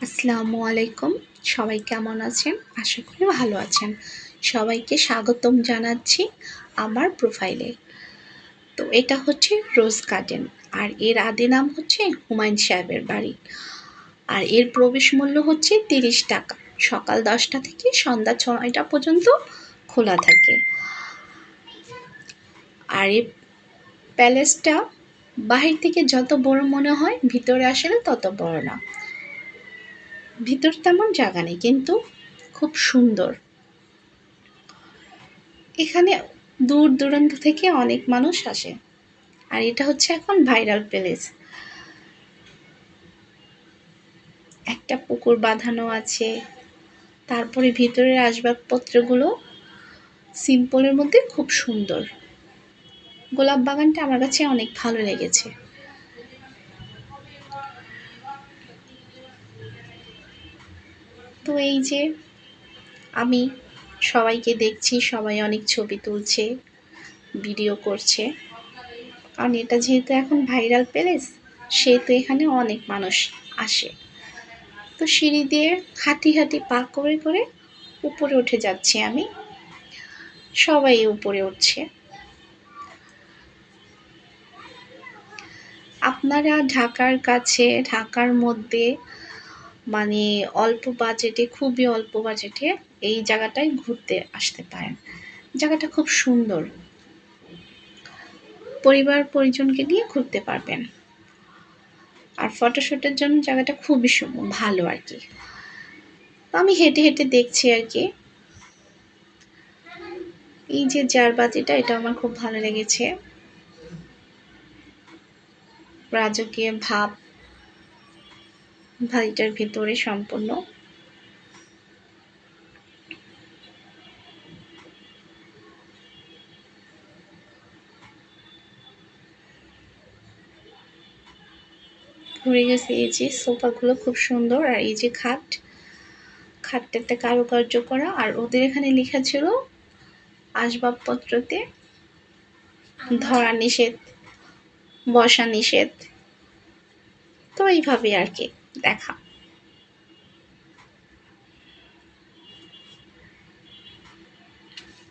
আসসালামু আলাইকুম। সবাই কেমন আছেন? আশা করি ভালো আছেন। সবাইকে স্বাগতম জানাচ্ছি আমার প্রোফাইলে। তো এটা হচ্ছে রোজ গার্ডেন। আর এর আদি নাম হচ্ছে হুমায়ূন সাহেবের বাড়ি। আর এর প্রবেশ মূল্য হচ্ছে ৳৩০। সকাল ১০টা থেকে সন্ধ্যা ৬টা পর্যন্ত খোলা থাকে। আর এই প্যালেসটা বাহির থেকে যত বড় মনে হয়, ভিতরে আসলে তত বড় না। ভিতরে তেমন জায়গা নেই, কিন্তু খুব সুন্দর। এখানে দূর দূরান্ত থেকে অনেক মানুষ আসে। আর এটা হচ্ছে এখন ভাইরাল প্লেস। একটা পুকুর বাঁধানো আছে। তারপরে ভিতরের আসবাবপত্রগুলো সিম্পলের মধ্যে খুব সুন্দর। গোলাপ বাগানটা আমার কাছে অনেক ভালো লেগেছে। তো এই যে আমি সবাইকে দেখছি, সবাই অনেক ছবি তুলছে, ভিডিও করছে। কারণ এটা যেহেতু এখন ভাইরাল প্লেস, সেহেতু এখানে অনেক মানুষ আসে। তো সিঁড়ি দিয়ে হাঁটি পা করে উপরে উঠে যাচ্ছি আমি। সবাই উপরে উঠছে। আপনারা ঢাকার কাছে, ঢাকার মধ্যে মানে অল্প বাজেটে, খুবই অল্প বাজেটে এই জায়গাটায় ঘুরতে আসতে পারেন। জায়গাটা খুব সুন্দর। পরিবার পরিজনকে নিয়ে ঘুরতে পারবেন। আর ফটোশুটের জন্য জায়গাটা খুবই ভালো আর কি। আমি হেঁটে দেখছি আর কি। এই যে জারবাতিটা, এটা আমার খুব ভালো লেগেছে। রাজকীয় ভাব বাড়িটার ভিতরে সম্পূর্ণ। ঘুরে গেছে। এই যে সোফাগুলো খুব সুন্দর। আর এই যে খাটটাতে কারুকার্য করা। আর ওদের এখানে লেখা ছিল আসবাবপত্রতে ধরা নিষেধ, বসা নিষেধ। তো এইভাবে আর কি দেখা।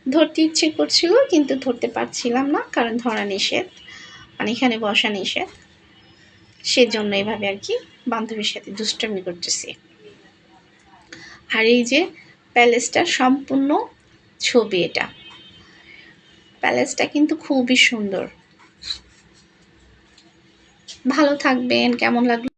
ধরতে ইচ্ছে করছিল, কিন্তু ধরতে পারছিলাম না, কারণ ধরা নিষেধ, মানে এখানে বসা নিষেধ। সেজন্য এইভাবে আর কি বান্ধবীর সাথে দুষ্টামি করতেছি। আর এই যে প্যালেসটার সম্পূর্ণ ছবি এটা। প্যালেসটা কিন্তু খুবই সুন্দর। ভালো থাকবেন। কেমন লাগলো?